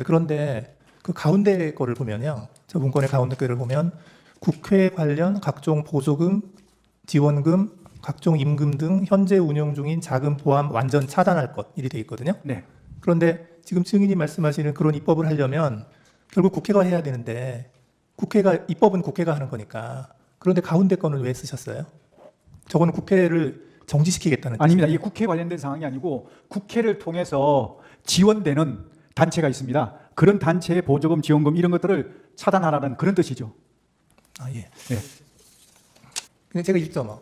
그런데 그 가운데 거를 보면요. 저 문건의 가운데 거를 보면 국회 관련 각종 보조금, 지원금, 각종 임금 등 현재 운영 중인 자금 포함 완전 차단할 것 이리 돼 있거든요. 네. 그런데 지금 증인이 말씀하시는 그런 입법을 하려면 결국 국회가 해야 되는데 입법은 국회가 하는 거니까 그런데 가운데 거는 왜 쓰셨어요? 저거는 국회를 정지시키겠다는 아닙니다. 뜻이에요. 이게 국회 관련된 사항이 아니고 국회를 통해서 지원되는 단체가 있습니다. 그런 단체의 보조금, 지원금 이런 것들을 차단하라는 그런 뜻이죠. 아 예. 네. 근데 제가 1점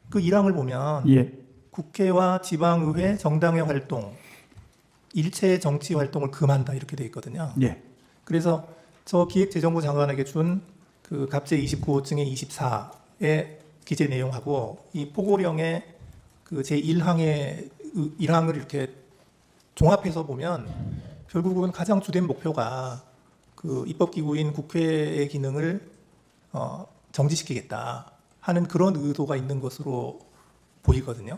그 1항을 보면 예. 국회와 지방의회, 정당의 활동, 일체 정치 활동을 금한다 이렇게 돼 있거든요. 예. 그래서 저 기획재정부 장관에게 준 그 갑제 29호증의 24의 기재 내용하고 이 포고령의 그 제1항의 1항을 이렇게 종합해서 보면 결국은 가장 주된 목표가 그 입법기구인 국회의 기능을 정지시키겠다 하는 그런 의도가 있는 것으로 보이거든요.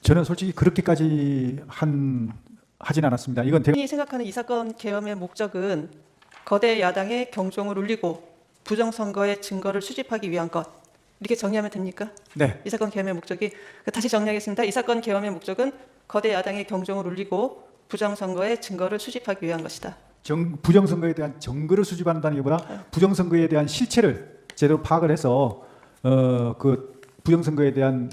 저는 솔직히 그렇게까지 하진 않았습니다. 이건 대가 생각하는 이 사건 계엄의 목적은 거대 야당의 경종을 울리고 부정선거의 증거를 수집하기 위한 것 이렇게 정리하면 됩니까? 네. 이 사건 계엄의 목적이 다시 정리하겠습니다. 이 사건 계엄의 목적은 거대 야당의 경종을 울리고 부정선거의 증거를 수집하기 위한 것이다. 부정선거에 대한 증거를 수집한다기보다 부정선거에 대한 실체를 제대로 파악을 해서 그 부정선거에 대한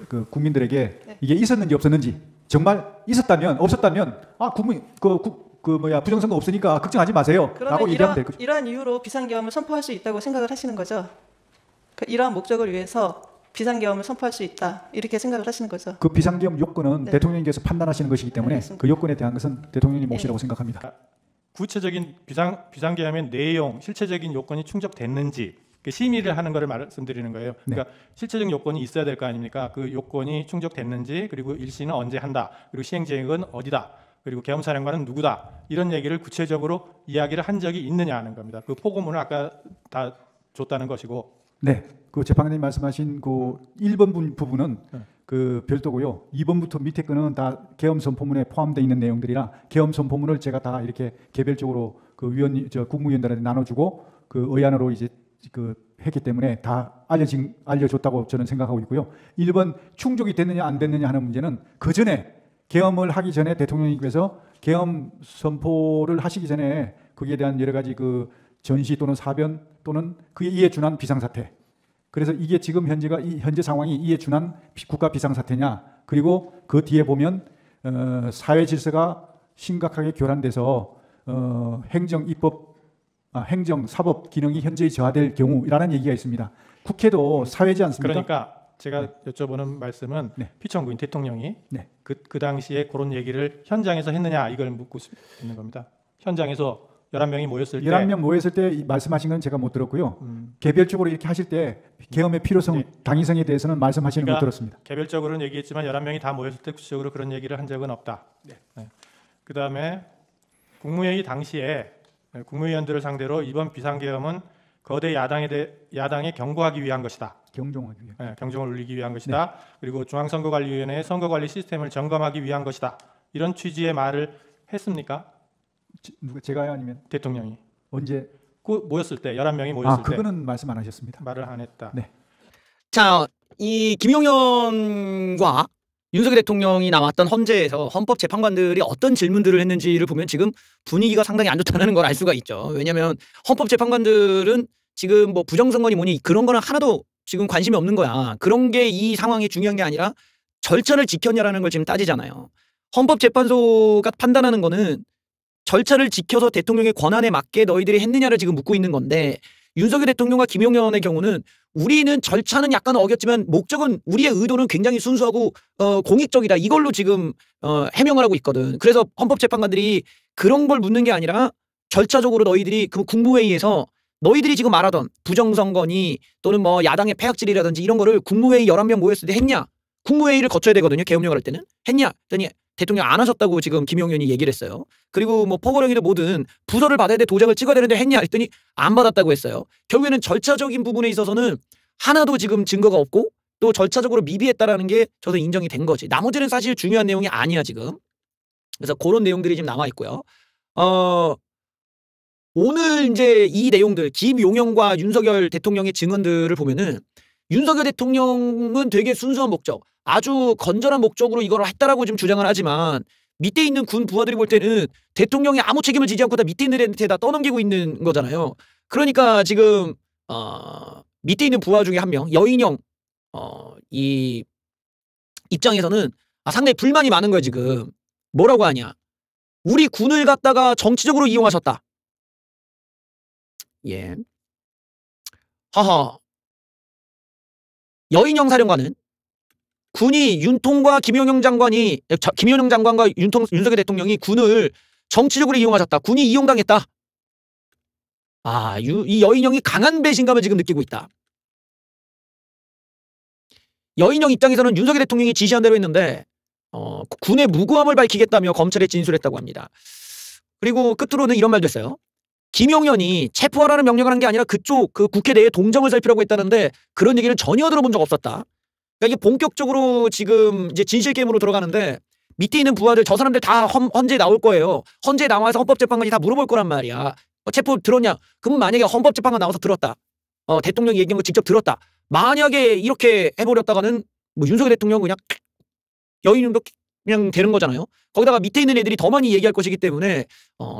그 국민들에게 네. 이게 있었는지 없었는지 정말 있었다면 없었다면 국민 부정선거 없으니까 걱정하지 마세요라고 얘기하면 될 거죠. 이러한 이유로 비상계엄을 선포할 수 있다고 생각을 하시는 거죠. 그러니까 이러한 목적을 위해서 비상계엄을 선포할 수 있다 이렇게 생각을 하시는 거죠. 그 비상계엄 요건은 네. 대통령님께서 판단하시는 것이기 때문에 알겠습니다. 그 요건에 대한 것은 대통령님 몫이라고 생각합니다. 구체적인 비상계엄의 내용, 실체적인 요건이 충족됐는지 심의를 하는 것을 말씀드리는 거예요. 그러니까 실체적인 요건이 있어야 될 거 아닙니까? 그 요건이 충족됐는지, 그리고 일시는 언제 한다, 그리고 시행지역은 어디다, 그리고 계엄사령관은 누구다, 이런 얘기를 구체적으로 이야기를 한 적이 있느냐 하는 겁니다. 그 포고문을 아까 다 줬다는 것이고. 네, 그 재판관님 말씀하신 그 1번 부분은 그 별도고요. 2번부터 밑에 거는 다 계엄 선포문에 포함되어 있는 내용들이라 계엄 선포문을 제가 다 이렇게 개별적으로 그 국무위원들한테 나눠주고 그 의안으로 이제 그 했기 때문에 다 알려줬다고 저는 생각하고 있고요. 1번 충족이 됐느냐 안 됐느냐 하는 문제는 그 전에 계엄을 하기 전에 대통령님께서 계엄 선포를 하시기 전에 거기에 대한 여러 가지 그 전시 또는 사변 또는 그에 이에 준한 비상사태. 그래서 이게 지금 현재 상황이 이에 준한 국가 비상사태냐. 그리고 그 뒤에 보면 사회 질서가 심각하게 교란돼서 행정, 사법 기능이 현저히 저하될 경우라는 얘기가 있습니다. 국회도 사회지 않습니까? 그러니까 제가 여쭤보는 말씀은 피청구인 대통령이 그 당시에 그런 얘기를 현장에서 했느냐 이걸 묻고 있는 겁니다. 현장에서 11명이 모였을 때 11명 모였을 때 말씀하신 건 제가 못 들었고요. 개별적으로 이렇게 하실 때 계엄의 필요성, 당위성에 대해서는 말씀하시는 걸 들었습니다. 개별적으로는 얘기했지만 11명이 다 모였을 때 구체적으로 그런 얘기를 한 적은 없다. 그다음에 국무회의 당시에 국무위원들을 상대로 이번 비상계엄은 거대 야당에 경고하기 위한 것이다. 경종하기 위한. 경종을 울리기 위한 것이다. 그리고 중앙선거관리위원회의 선거관리 시스템을 점검하기 위한 것이다. 이런 취지의 말을 했습니까? 누가 제가요 아니면 대통령이 언제 모였을 때 11명이 모였을 때 그거는 말씀 안 하셨습니다. 말을 안 했다. 네. 자, 이 김용현과 윤석열 대통령이 나왔던 헌재에서 헌법재판관들이 어떤 질문들을 했는지를 보면 지금 분위기가 상당히 안 좋다는 걸 알 수가 있죠. 왜냐하면 헌법재판관들은 지금 뭐 부정선거니 뭐니 그런 거는 하나도 지금 관심이 없는 거야. 그런 게 이 상황이 중요한 게 아니라 절차를 지켰냐라는 걸 지금 따지잖아요. 헌법재판소가 판단하는 거는 절차를 지켜서 대통령의 권한에 맞게 너희들이 했느냐를 지금 묻고 있는 건데 윤석열 대통령과 김용현의 경우는 우리는 절차는 약간 어겼지만 목적은 우리의 의도는 굉장히 순수하고 공익적이다. 이걸로 지금 해명을 하고 있거든. 그래서 헌법재판관들이 그런 걸 묻는 게 아니라 절차적으로 너희들이 그 국무회의에서 너희들이 지금 말하던 부정선거니 또는 뭐 야당의 패악질이라든지 이런 거를 국무회의 11명 모였을 때 했냐? 국무회의를 거쳐야 되거든요. 계엄령을 할 때는. 했냐? 했더니 대통령 안 하셨다고 지금 김용현이 얘기를 했어요. 그리고 뭐 포고령이든 뭐든 부서를 받아야 돼 도장을 찍어야 되는데 했냐 했더니 안 받았다고 했어요. 결국에는 절차적인 부분에 있어서는 하나도 지금 증거가 없고 또 절차적으로 미비했다라는 게 저도 인정이 된 거지. 나머지는 사실 중요한 내용이 아니야 지금. 그래서 그런 내용들이 지금 남아 있고요. 오늘 이제 이 내용들 김용현과 윤석열 대통령의 증언들을 보면은 윤석열 대통령은 되게 순수한 목적, 아주 건전한 목적으로 이걸 했다라고 지금 주장을 하지만 밑에 있는 군 부하들이 볼 때는 대통령이 아무 책임을 지지 않고 다 밑에 있는 애한테 다 떠넘기고 있는 거잖아요. 그러니까 지금 밑에 있는 부하 중에 한 명 여인영 이 입장에서는 상당히 불만이 많은 거야 지금. 뭐라고 하냐? 우리 군을 갖다가 정치적으로 이용하셨다. 예. 하하. 여인영 사령관은 군이 윤통과 김용현 장관과 윤석열 대통령이 군을 정치적으로 이용하셨다. 군이 이용당했다. 이 여인영이 강한 배신감을 지금 느끼고 있다. 여인영 입장에서는 윤석열 대통령이 지시한 대로 했는데 군의 무고함을 밝히겠다며 검찰에 진술했다고 합니다. 그리고 끝으로는 이런 말도 했어요. 김용현이 체포하라는 명령을 한 게 아니라 그쪽 그 국회 내에 동정을 살피라고 했다는데 그런 얘기를 전혀 들어본 적 없었다. 그러니까 이게 본격적으로 지금 이제 진실 게임으로 들어가는데 밑에 있는 부하들 저 사람들 다 헌재에 나올 거예요. 헌재에 나와서 헌법재판관이 다 물어볼 거란 말이야. 체포 들었냐? 그러면 만약에 헌법재판관 나와서 들었다. 대통령이 얘기한 거 직접 들었다. 만약에 이렇게 해버렸다가는 뭐 윤석열 대통령 그냥 여인도 그냥 되는 거잖아요. 거기다가 밑에 있는 애들이 더 많이 얘기할 것이기 때문에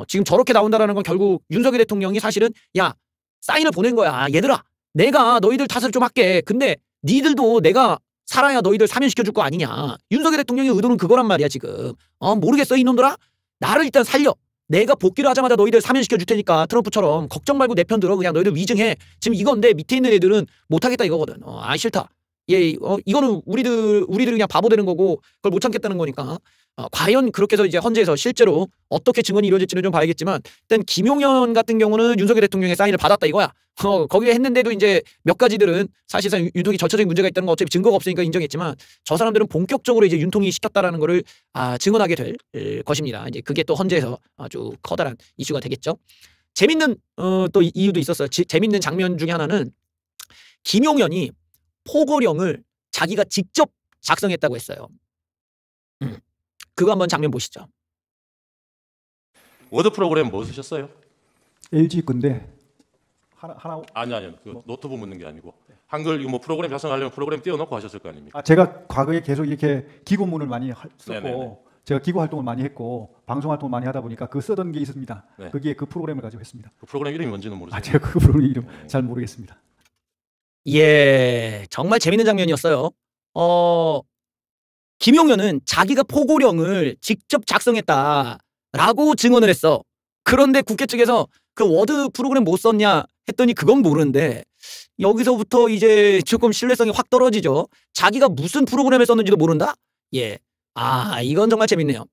지금 저렇게 나온다라는 건 결국 윤석열 대통령이 사실은 야 사인을 보낸 거야. 얘들아 내가 너희들 탓을 좀 할게. 근데 니들도 내가 살아야 너희들 사면시켜줄 거 아니냐. 윤석열 대통령의 의도는 그거란 말이야 지금. 모르겠어 이놈들아? 나를 일단 살려. 내가 복귀를 하자마자 너희들 사면시켜줄 테니까 트럼프처럼 걱정 말고 내 편 들어. 그냥 너희들 위증해. 지금 이건데 밑에 있는 애들은 못하겠다 이거거든. 싫다. 이거는 우리들 그냥 바보 되는 거고 그걸 못 참겠다는 거니까. 과연 그렇게 해서 이제 헌재에서 실제로 어떻게 증언이 이루어질지는 좀 봐야겠지만 일단 김용현 같은 경우는 윤석열 대통령의 사인을 받았다 이거야. 거기에 했는데도 이제 몇 가지들은 사실상 윤통이 절차적인 문제가 있다는 거 어차피 증거가 없으니까 인정했지만 저 사람들은 본격적으로 이제 윤통이 시켰다라는 거를 증언하게 될 것입니다. 이제 그게 또 헌재에서 아주 커다란 이슈가 되겠죠. 재밌는 또 이유도 있었어요. 재밌는 장면 중에 하나는 김용현이 포고령을 자기가 직접 작성했다고 했어요. 그거 한번 장면 보시죠. 워드 프로그램 뭐 쓰셨어요? LG 건데 하나 아니요. 그 노트북 묻는 게 아니고 한글 이거 뭐 프로그램 작성하려면 프로그램 띄워놓고 하셨을 거 아닙니까? 제가 과거에 계속 이렇게 기고문을 많이 썼고 네네네. 제가 기고 활동을 많이 했고 방송 활동을 많이 하다 보니까 그 쓰던 게 있습니다. 네. 거기에 그 프로그램을 가지고 했습니다. 그 프로그램 이름이 뭔지는 모르세요? 제가 그 프로그램 이름 잘 모르겠습니다. 예, 정말 재밌는 장면이었어요. 김용현은 자기가 포고령을 직접 작성했다라고 증언을 했어. 그런데 국회 측에서 그 워드 프로그램 못 썼냐 했더니 그건 모르는데 여기서부터 이제 조금 신뢰성이 확 떨어지죠. 자기가 무슨 프로그램을 썼는지도 모른다? 예. 이건 정말 재밌네요.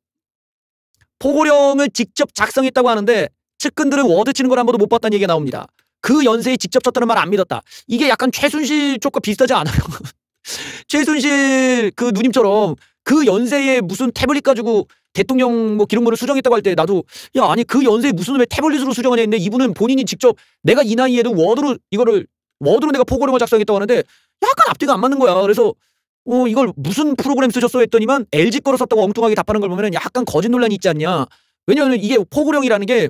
포고령을 직접 작성했다고 하는데 측근들은 워드 치는 걸 한 번도 못 봤다는 얘기가 나옵니다. 그 연세에 직접 쳤다는 말 안 믿었다. 이게 약간 최순실 쪽과 비슷하지 않아요? 최순실 그 누님처럼 그 연세에 무슨 태블릿 가지고 대통령 뭐 기록물을 수정했다고 할 때 나도 아니 그 연세에 무슨 왜 태블릿으로 수정하냐 했는데 이분은 본인이 직접 내가 이 나이에도 워드로 내가 포고령을 작성했다고 하는데 약간 앞뒤가 안 맞는 거야. 그래서 이걸 무슨 프로그램 쓰셨어 했더니만 LG 거로 썼다고 엉뚱하게 답하는 걸 보면 약간 거짓 논란이 있지 않냐. 왜냐하면 이게 포고령이라는 게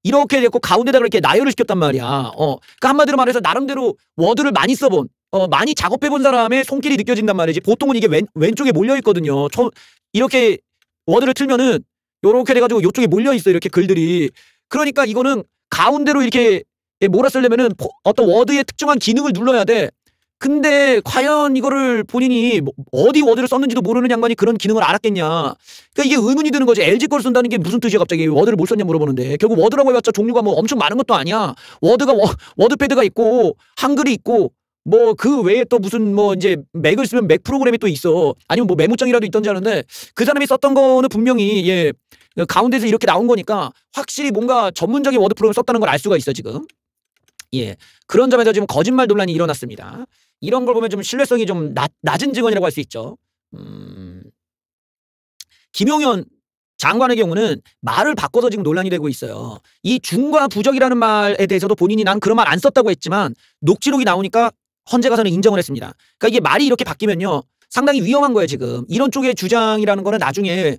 이렇게 됐고 가운데다가 이렇게 나열을 시켰단 말이야. 그러니까 한마디로 말해서 나름대로 워드를 많이 써본 많이 작업해본 사람의 손길이 느껴진단 말이지. 보통은 이게 왼쪽에 몰려있거든요. 이렇게 워드를 틀면은 요렇게 돼가지고 요쪽에 몰려있어요. 이렇게 글들이. 그러니까 이거는 가운데로 이렇게 몰아쓰려면은 어떤 워드의 특정한 기능을 눌러야 돼. 근데 과연 이거를 본인이 어디 워드를 썼는지도 모르는 양반이 그런 기능을 알았겠냐. 그러니까 이게 의문이 드는 거지. LG 거를 쓴다는 게 무슨 뜻이야 갑자기. 워드를 뭘 썼냐 물어보는데 결국 워드라고 해봤자 종류가 뭐 엄청 많은 것도 아니야. 워드가 워드패드가 있고 한글이 있고 뭐 그 외에 또 무슨 뭐 이제 맥을 쓰면 맥 프로그램이 또 있어. 아니면 뭐 메모장이라도 있던지 하는데 그 사람이 썼던 거는 분명히 가운데서 이렇게 나온 거니까 확실히 뭔가 전문적인 워드 프로그램을 썼다는 걸 알 수가 있어 지금. 그런 점에서 지금 거짓말 논란이 일어났습니다. 이런 걸 보면 좀 신뢰성이 좀 낮은 증언이라고 할 수 있죠. 김용현 장관의 경우는 말을 바꿔서 지금 논란이 되고 있어요. 이 중과 부적이라는 말에 대해서도 본인이 난 그런 말 안 썼다고 했지만 녹취록이 나오니까 헌재 가서는 인정을 했습니다. 그러니까 이게 말이 이렇게 바뀌면요. 상당히 위험한 거예요 지금. 이런 쪽의 주장이라는 거는 나중에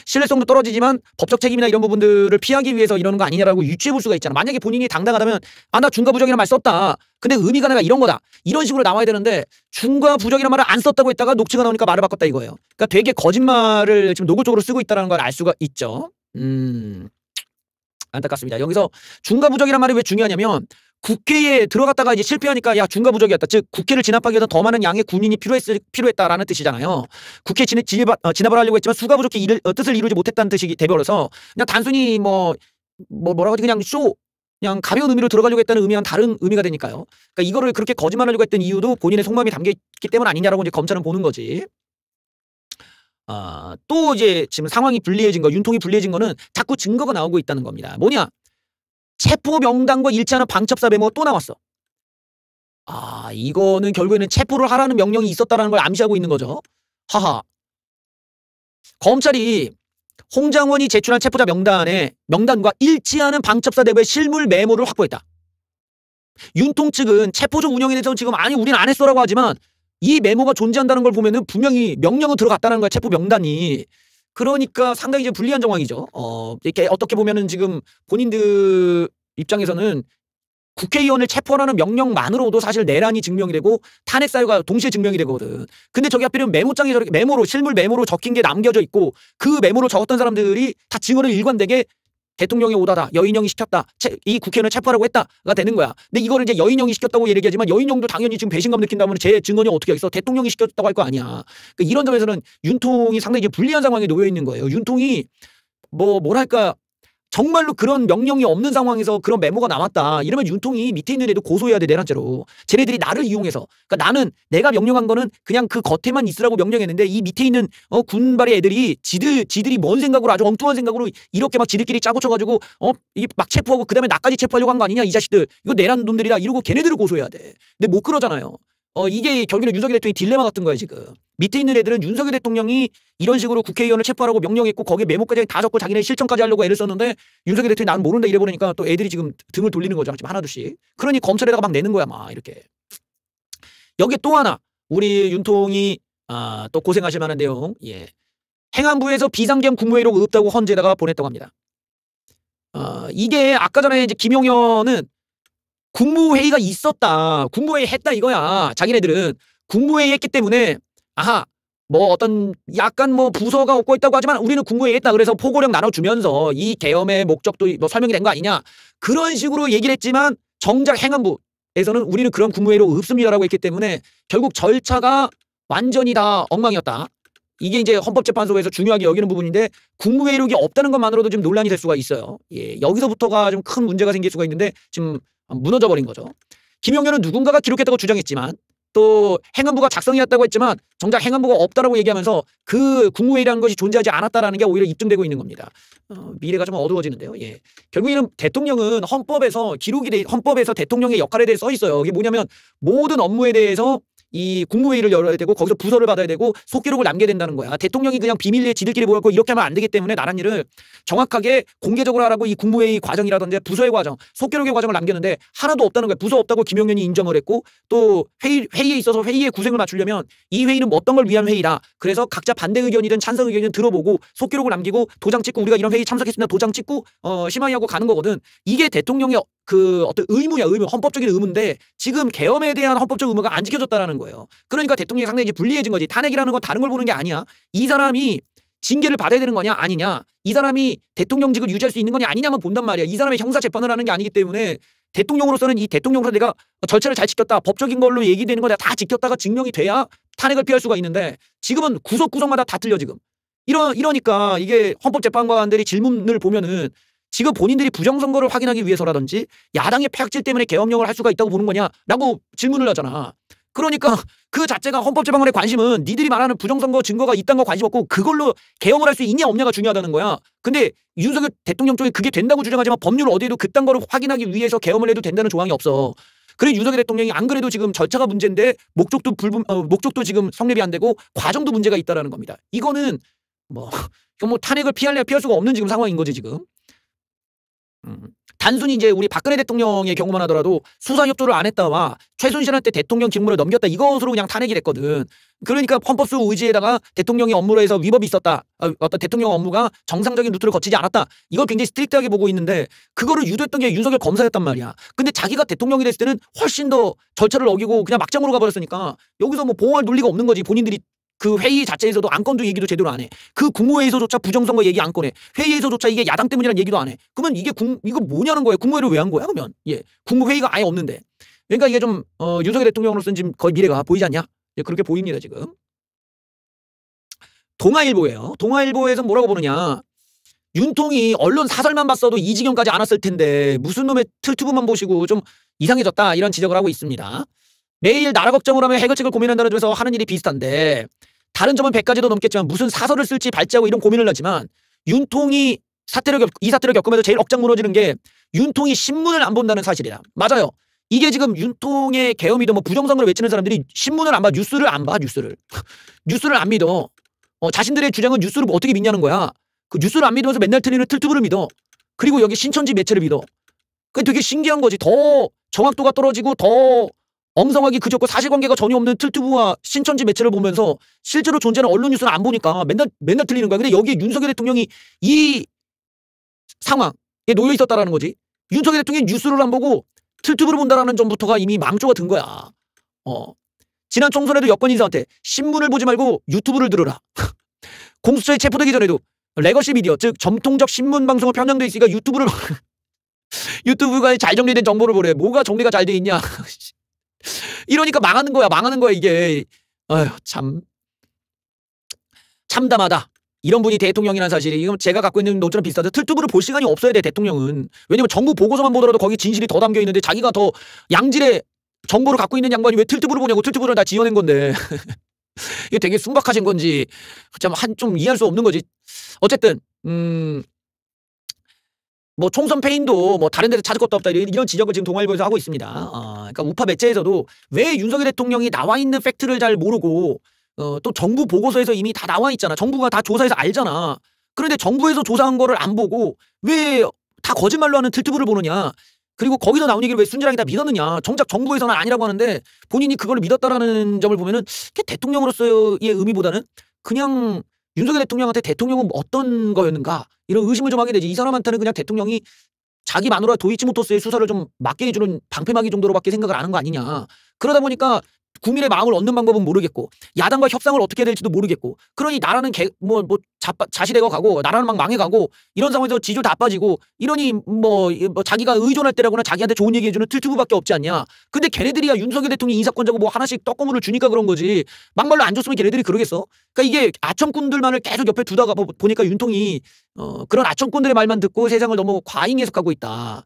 신뢰성도 떨어지지만 법적 책임이나 이런 부분들을 피하기 위해서 이러는 거 아니냐라고 유추해 볼 수가 있잖아. 만약에 본인이 당당하다면 나 중과부적이라는 말 썼다. 근데 의미가 내가 이런 거다. 이런 식으로 나와야 되는데 중과부적이라는 말을 안 썼다고 했다가 녹취가 나오니까 말을 바꿨다 이거예요. 그러니까 되게 거짓말을 지금 노골적으로 쓰고 있다는 걸 알 수가 있죠. 안타깝습니다. 여기서 중과부적이라는 말이 왜 중요하냐면 국회에 들어갔다가 이제 실패하니까 야 중과부적이었다. 즉 국회를 진압하기 위해서 더 많은 양의 군인이 필요했다라는 뜻이잖아요. 국회 진압을 하려고 했지만 수가 부족해 뜻을 이루지 못했다는 뜻이 돼버려서 그냥 단순히 뭐라고 하지 그냥 그냥 가벼운 의미로 들어가려고 했다는 의미와는 다른 의미가 되니까요. 그러니까 이거를 그렇게 거짓말하려고 했던 이유도 본인의 속마음이 담겨있기 때문 아니냐라고 이제 검찰은 보는 거지. 또 이제 지금 상황이 불리해진 거, 윤통이 불리해진 거는 자꾸 증거가 나오고 있다는 겁니다. 뭐냐? 체포 명단과 일치하는 방첩사 메모가 또 나왔어. 이거는 결국에는 체포를 하라는 명령이 있었다라는 걸 암시하고 있는 거죠. 하하. 검찰이 홍장원이 제출한 체포자 명단과 일치하는 방첩사 대부의 실물 메모를 확보했다. 윤통 측은 체포조 운영에 대해서는 지금 아니 우리는 안 했어라고 하지만 이 메모가 존재한다는 걸 보면은 분명히 명령은 들어갔다는 거야. 체포 명단이. 그러니까 상당히 이제 불리한 정황이죠. 이렇게 어떻게 보면은 지금 본인들 입장에서는 국회의원을 체포하라는 명령만으로도 사실 내란이 증명이 되고 탄핵 사유가 동시에 증명이 되거든. 근데 저기 하필이면 메모장에 저렇게 실물 메모로 적힌 게 남겨져 있고 그 메모로 적었던 사람들이 다 증언을 일관되게 대통령이 오다다. 여인형이 시켰다. 이 국회의원을 체포하라고 했다가 되는 거야. 근데 이거를 이제 여인형이 시켰다고 얘기하지만 여인형도 당연히 지금 배신감 느낀다면 제 증언이 어떻게 하겠어. 대통령이 시켰다고 할 거 아니야. 그러니까 이런 점에서는 윤통이 상당히 이제 불리한 상황에 놓여 있는 거예요. 윤통이 뭐랄까 정말로 그런 명령이 없는 상황에서 그런 메모가 남았다. 이러면 윤통이 밑에 있는 애도 고소해야 돼. 내란죄로. 쟤네들이 나를 이용해서. 그러니까 내가 명령한 거는 그냥 그 겉에만 있으라고 명령했는데 이 밑에 있는 군발의 애들이 지들이 뭔 생각으로 아주 엉뚱한 생각으로 이렇게 막 지들끼리 짜고 쳐가지고 이게 막 체포하고 그다음에 나까지 체포하려고 한 거 아니냐 이 자식들. 이거 내란 놈들이다. 이러고 걔네들을 고소해야 돼. 근데 못 그러잖아요. 이게 결국에는 윤석열 대통령의 딜레마 같은 거야 지금. 밑에 있는 애들은 윤석열 대통령이 이런 식으로 국회의원을 체포하라고 명령했고 거기에 메모까지 다 적고 자기네 실천까지 하려고 애를 썼는데 윤석열 대통령이 나는 모른다 이래버리니까 또 애들이 지금 등을 돌리는 거죠. 지금 하나둘씩. 그러니 검찰에다가 막 내는 거야 막 이렇게. 여기에 또 하나 우리 윤통이 또 고생하실 만한 내용. 행안부에서 비상계엄 국무회의록 없다고 헌재에다가 보냈다고 합니다. 이게 아까 전에 이제 김용현은 국무회의가 있었다. 국무회의 했다 이거야. 자기네들은 국무회의 했기 때문에 어떤 약간 부서가 얻고 있다고 하지만 우리는 국무회의 했다. 그래서 포고령 나눠주면서 이 계엄의 목적도 설명이 된 거 아니냐. 그런 식으로 얘기를 했지만 정작 행안부에서는 우리는 그런 국무회의로 없습니다라고 했기 때문에 결국 절차가 완전히 다 엉망이었다. 이게 이제 헌법재판소에서 중요하게 여기는 부분인데 국무회의록이 없다는 것만으로도 지금 논란이 될 수가 있어요. 여기서부터가 좀 큰 문제가 생길 수가 있는데 지금 무너져 버린 거죠. 김용현은 누군가가 기록했다고 주장했지만 또 행안부가 작성이었다고 했지만 정작 행안부가 없다라고 얘기하면서 그 국무회의라는 것이 존재하지 않았다라는 게 오히려 입증되고 있는 겁니다. 미래가 좀 어두워지는데요. 결국에는 대통령은 헌법에서 헌법에서 대통령의 역할에 대해 써 있어요. 이게 뭐냐면 모든 업무에 대해서 이 국무회의를 열어야 되고 거기서 부서를 받아야 되고 속기록을 남겨야 된다는 거야. 대통령이 그냥 비밀리에 지들끼리 모였고 이렇게 하면 안 되기 때문에 나란 일을 정확하게 공개적으로 하라고 이 국무회의 과정이라든지 부서의 과정, 속기록의 과정을 남겼는데 하나도 없다는 거야. 부서 없다고 김용현이 인정을 했고 또 회의에 있어서 회의의 구색을 맞추려면 이 회의는 어떤 걸 위한 회의다. 그래서 각자 반대 의견이든 찬성 의견이든 들어보고 속기록을 남기고 도장 찍고 우리가 이런 회의 참석했습니다. 도장 찍고 심하게 하고 가는 거거든. 이게 대통령의 그 어떤 의무야. 헌법적인 의무인데 지금 계엄에 대한 헌법적 의무가 안 지켜졌다라는 거예요. 그러니까 대통령이 상당히 이제 불리해진 거지. 탄핵이라는 건 다른 걸 보는 게 아니야. 이 사람이 징계를 받아야 되는 거냐 아니냐. 이 사람이 대통령직을 유지할 수 있는 거냐 아니냐만 본단 말이야. 이 사람의 형사 재판을 하는 게 아니기 때문에 대통령으로서는 이 대통령으로서 내가 절차를 잘 지켰다. 법적인 걸로 얘기되는 거 내가 다 지켰다가 증명이 돼야 탄핵을 피할 수가 있는데 지금은 구석구석마다 다 틀려 지금. 이러니까 이게 헌법재판관들이 질문을 보면은 지금 본인들이 부정선거를 확인하기 위해서라든지 야당의 패악질 때문에 계엄령을 할 수가 있다고 보는 거냐라고 질문을 하잖아. 그러니까 그 자체가 헌법재판관의 관심은 니들이 말하는 부정선거 증거가 있다는 거 관심 없고 그걸로 계엄을 할 수 있냐 없냐가 중요하다는 거야. 근데 윤석열 대통령 쪽에 그게 된다고 주장하지만 법률 어디에도 그딴 거를 확인하기 위해서 계엄을 해도 된다는 조항이 없어. 그래 윤석열 대통령이 안 그래도 지금 절차가 문제인데 목적도 지금 성립이 안 되고 과정도 문제가 있다라는 겁니다. 이거는 탄핵을 피할 수가 없는 지금 상황인 거지 지금. 단순히 이제 우리 박근혜 대통령의 경우만 하더라도 수사 협조를 안 했다와 최순실한테 대통령 직무를 넘겼다 이것으로 그냥 탄핵이 됐거든. 그러니까 헌법수 의지에다가 대통령의 업무로 해서 위법이 있었다. 어떤 대통령 업무가 정상적인 루트를 거치지 않았다. 이걸 굉장히 스트릭트하게 보고 있는데 그거를 유도했던 게 윤석열 검사였단 말이야. 근데 자기가 대통령이 됐을 때는 훨씬 더 절차를 어기고 그냥 막장으로 가버렸으니까 여기서 뭐 보호할 논리가 없는 거지. 본인들이 그 회의 자체에서도 안건도 얘기도 제대로 안 해. 그 국무회의에서조차 부정선거 얘기 안 꺼내. 회의에서조차 이게 야당 때문이라는 얘기도 안 해. 그러면 이게 이거 뭐냐는 거예요. 국무회의를 왜 한 거야? 그러면 국무회의가 아예 없는데. 그러니까 이게 좀 윤석열 대통령으로서는 지금 거의 미래가 보이지 않냐? 그렇게 보입니다 지금. 동아일보예요. 동아일보에서 뭐라고 보느냐? 윤통이 언론 사설만 봤어도 이 지경까지 안 왔을 텐데 무슨 놈의 틀투브만 보시고 좀 이상해졌다 이런 지적을 하고 있습니다. 매일 나라 걱정을 하며 해결책을 고민한다는 점에서 하는 일이 비슷한데 다른 점은 100가지도 넘겠지만 무슨 사설을 쓸지 발제하고 이런 고민을 하지만 윤통이 이 사태를 겪으면서 제일 억장 무너지는 게 윤통이 신문을 안 본다는 사실이다. 맞아요. 이게 지금 윤통의 계엄이든 뭐 부정선거를 외치는 사람들이 신문을 안 봐. 뉴스를 안 봐. 뉴스를 안 믿어. 자신들의 주장은 뉴스를 어떻게 믿냐는 거야. 그 뉴스를 안 믿으면서 맨날 틀리는 틀투브를 믿어. 그리고 여기 신천지 매체를 믿어. 그게 되게 신기한 거지. 더 정확도가 떨어지고 더 엉성하게 그저고 사실관계가 전혀 없는 틀투브와 신천지 매체를 보면서 실제로 존재하는 언론 뉴스는 안 보니까 맨날 틀리는 거야. 근데 여기에 윤석열 대통령이 이 상황에 놓여 있었다라는 거지. 윤석열 대통령이 뉴스를 안 보고 틀투브를 본다라는 점부터가 이미 망조가 든 거야. 지난 총선에도 여권 인사한테 신문을 보지 말고 유튜브를 들으라. 공수처에 체포되기 전에도 레거시 미디어 즉 전통적 신문 방송을 편향돼 있으니까 유튜브가 잘 정리된 정보를 보래. 뭐가 정리가 잘 돼 있냐. 이러니까 망하는 거야 이게. 아휴 참담하다. 이런 분이 대통령이라는 사실이 이건 제가 갖고 있는 논조랑 비슷하다. 틀투브를 볼 시간이 없어야 돼 대통령은. 왜냐면 정부 보고서만 보더라도 거기 진실이 더 담겨 있는데 자기가 더 양질의 정보를 갖고 있는 양반이 왜 틀투브를 보냐고. 틀투브를 다 지어낸 건데 이게 되게 순박하신 건지 좀 이해할 수 없는 거지. 어쨌든 뭐 총선 패인도 뭐 다른 데서 찾을 것도 없다 이런 지적을 지금 동아일보에서 하고 있습니다. 그러니까 우파 매체에서도 왜 윤석열 대통령이 나와 있는 팩트를 잘 모르고 또 정부 보고서에서 이미 다 나와 있잖아. 정부가 다 조사해서 알잖아. 그런데 정부에서 조사한 거를 안 보고 왜 다 거짓말로 하는 틀투브를 보느냐. 그리고 거기서 나온 얘기를 왜 순진하게 다 믿었느냐. 정작 정부에서는 아니라고 하는데 본인이 그걸 믿었다라는 점을 보면은 대통령으로서의 의미보다는 그냥 윤석열 대통령한테 대통령은 어떤 거였는가 이런 의심을 좀 하게 되지. 이 사람한테는 그냥 대통령이 자기 마누라 도이치모터스의 수사를 좀 맡게 해주는 방패막이 정도로밖에 생각을 안 한 거 아니냐. 그러다 보니까 국민의 마음을 얻는 방법은 모르겠고 야당과 협상을 어떻게 해야 될지도 모르겠고 그러니 나라는 자시되고 가고 나라는 막 망해가고 이런 상황에서 지지율 다 빠지고 이러니 뭐 자기가 의존할 때라거나 자기한테 좋은 얘기해주는 틀투브밖에 없지 않냐. 근데 걔네들이야 윤석열 대통령이 인사권자고 뭐 하나씩 떡고물을 주니까 그런 거지. 막말로 안 줬으면 걔네들이 그러겠어. 그러니까 이게 아첨꾼들만을 계속 옆에 두다가 보니까 윤통이 그런 아첨꾼들의 말만 듣고 세상을 너무 과잉 해석하고 있다.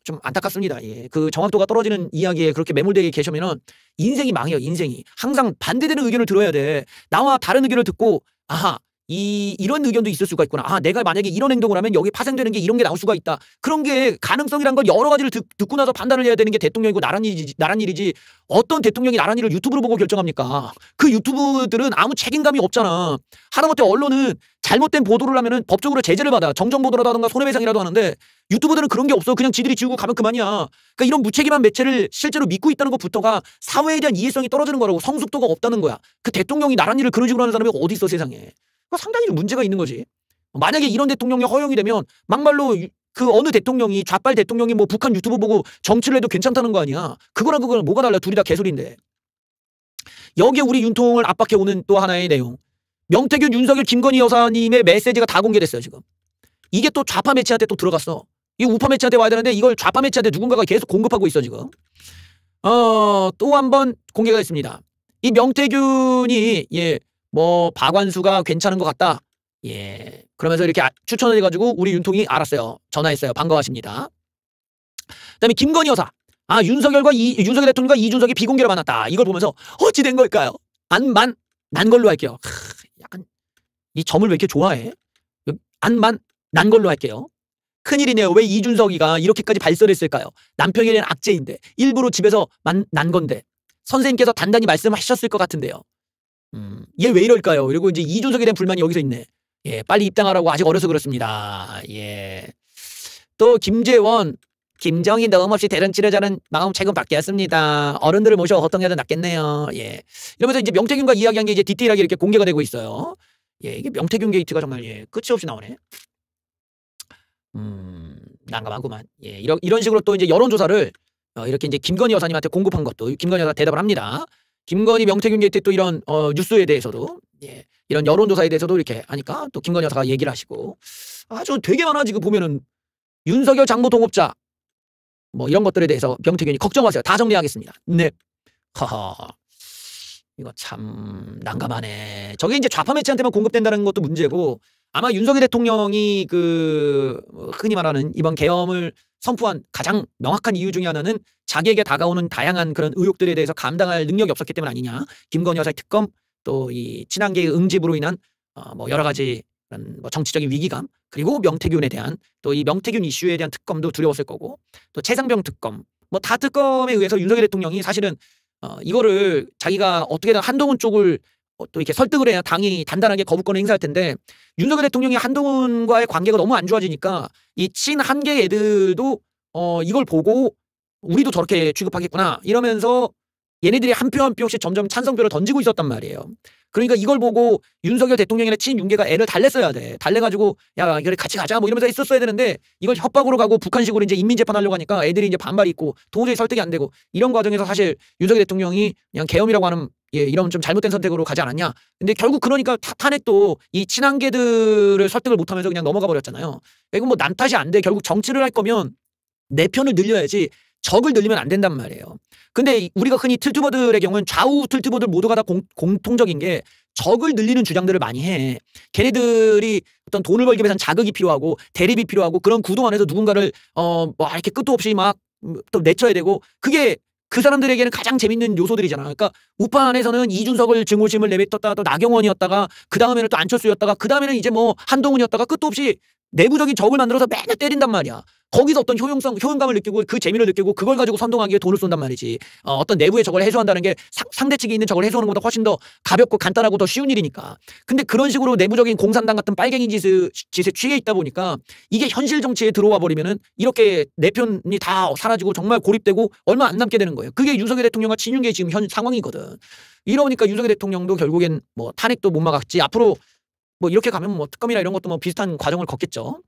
좀 안타깝습니다. 그 정확도가 떨어지는 이야기에 그렇게 매몰되게 계시면은 인생이 망해요. 인생이 항상 반대되는 의견을 들어야 돼. 나와 다른 의견을 듣고 아하 이런 의견도 있을 수가 있구나. 내가 만약에 이런 행동을 하면 여기 파생되는 게 이런 게 나올 수가 있다. 그런 게 가능성이란 걸 여러 가지를 듣고 나서 판단을 해야 되는 게 대통령이고 나란 일이지. 어떤 대통령이 나란 일을 유튜브로 보고 결정합니까? 그 유튜브들은 아무 책임감이 없잖아. 하다못해 언론은 잘못된 보도를 하면은 법적으로 제재를 받아. 정정보도라든가 손해배상이라도 하는데 유튜브들은 그런 게 없어. 그냥 지들이 지우고 가면 그만이야. 그러니까 이런 무책임한 매체를 실제로 믿고 있다는 것부터가 사회에 대한 이해성이 떨어지는 거라고. 성숙도가 없다는 거야. 그 대통령이 나란 일을 그런 식으로 하는 사람이 어디 있어 세상에. 상당히 좀 문제가 있는 거지. 만약에 이런 대통령이 허용이 되면 막말로 그 어느 대통령이 좌빨 대통령이 뭐 북한 유튜브 보고 정치를 해도 괜찮다는 거 아니야. 그거랑 뭐가 달라. 둘이 다 개소리인데. 여기에 우리 윤통을 압박해오는 또 하나의 내용. 명태균, 윤석열, 김건희 여사님의 메시지가 다 공개됐어요 지금. 이게 또 좌파 매체한테 또 들어갔어. 이 우파 매체한테 와야 되는데 이걸 좌파 매체한테 누군가가 계속 공급하고 있어 지금. 또 한 번 공개가 됐습니다. 이 명태균이 뭐 박완수가 괜찮은 것 같다. 그러면서 이렇게 추천을 해가지고 우리 윤통이 알았어요. 전화했어요. 반가워하십니다. 그다음에 김건희 여사. 윤석열 대통령과 이준석이 비공개로 만났다. 이걸 보면서 어찌 된 걸까요? 난 걸로 할게요. 약간 이 점을 왜 이렇게 좋아해? 난 걸로 할게요. 큰일이네요. 왜 이준석이가 이렇게까지 발설했을까요? 남편에 대한 악재인데 일부러 집에서 난 건데 선생님께서 단단히 말씀하셨을 것 같은데요. 얘 왜 이럴까요? 그리고 이제 이준석에 대한 불만이 여기서 있네. 빨리 입당하라고 아직 어려서 그렇습니다. 또 김재원, 김정희 너음 없이 대련 치르자는 마음 최근 바뀌었습니다. 어른들을 모셔 호통해도 낫겠네요. 예. 이러면서 이제 명태균과 이야기한 게 이제 디테일하게 이렇게 공개가 되고 있어요. 예, 이게 명태균 게이트가 정말 예, 끝이 없이 나오네. 난감하구만. 예, 이런 식으로 또 이제 여론조사를 이렇게 이제 김건희 여사님한테 공급한 것도 김건희 여사 대답을 합니다. 김건희 명태균 게이트 또 이런 뉴스에 대해서도 예, 이런 여론조사에 대해서도 이렇게 하니까 또 김건희 여사가 얘기를 하시고 아주 되게 많아 지금 보면은 윤석열 장모 동업자 뭐 이런 것들에 대해서 명태균이 걱정하세요. 다 정리하겠습니다. 네. 하하. 이거 참 난감하네. 저게 이제 좌파 매체한테만 공급된다는 것도 문제고 아마 윤석열 대통령이 그 흔히 말하는 이번 계엄을 선포한 가장 명확한 이유 중에 하나는 자기에게 다가오는 다양한 그런 의혹들에 대해서 감당할 능력이 없었기 때문 아니냐. 김건희 여사의 특검 또 이 친한계의 응집으로 인한 뭐 여러 가지 뭐 정치적인 위기감 그리고 명태균에 대한 또 이 명태균 이슈에 대한 특검도 두려웠을 거고 또 최상병 특검 뭐 다 특검에 의해서 윤석열 대통령이 사실은 이거를 자기가 어떻게든 한동훈 쪽을 또 이렇게 설득을 해야 당이 단단하게 거부권을 행사할 텐데 윤석열 대통령이 한동훈과의 관계가 너무 안 좋아지니까 이 친한계 애들도 이걸 보고 우리도 저렇게 취급하겠구나 이러면서 얘네들이 한 표 한 표씩 점점 찬성표를 던지고 있었단 말이에요. 그러니까 이걸 보고 윤석열 대통령이나 친윤계가 애를 달랬어야 돼. 달래가지고 야 그래 같이 가자 뭐 이러면서 했었어야 되는데 이걸 협박으로 가고 북한식으로 이제 인민재판하려고 하니까 애들이 이제 반발이 있고 도저히 설득이 안 되고 이런 과정에서 사실 윤석열 대통령이 그냥 계엄이라고 하는 예, 이런 좀 잘못된 선택으로 가지 않았냐. 근데 결국 그러니까 탄핵도 이 친한계들을 설득을 못하면서 그냥 넘어가 버렸잖아요. 이건 뭐 남 탓이 안 돼. 결국 정치를 할 거면 내 편을 늘려야지 적을 늘리면 안 된단 말이에요. 근데 우리가 흔히 틀튜버들의 경우는 좌우 틀튜버들 모두가 다 공통적인 게 적을 늘리는 주장들을 많이 해. 걔네들이 어떤 돈을 벌기 위해서는 자극이 필요하고 대립이 필요하고 그런 구도 안에서 누군가를 뭐 이렇게 끝도 없이 막 또 내쳐야 되고 그게 그 사람들에게는 가장 재밌는 요소들이잖아. 그러니까 우파안에서는 이준석을 증오심을 내뱉었다가 또 나경원이었다가 그 다음에는 또 안철수였다가 그 다음에는 이제 뭐 한동훈이었다가 끝도 없이 내부적인 적을 만들어서 맨날 때린단 말이야. 거기서 어떤 효용감을 느끼고 그 재미를 느끼고 그걸 가지고 선동하기 위해 돈을 쏜단 말이지. 어떤 내부의 적을 해소한다는 게 상대 측에 있는 적을 해소하는 것보다 훨씬 더 가볍고 간단하고 더 쉬운 일이니까. 근데 그런 식으로 내부적인 공산당 같은 빨갱이 짓에 취해 있다 보니까 이게 현실 정치에 들어와 버리면은 이렇게 내 편이 다 사라지고 정말 고립되고 얼마 안 남게 되는 거예요. 그게 윤석열 대통령과 친윤계의 지금 현 상황이거든. 이러니까 윤석열 대통령도 결국엔 뭐 탄핵도 못 막았지. 앞으로 뭐 이렇게 가면 뭐 특검이나 이런 것도 뭐 비슷한 과정을 걷겠죠.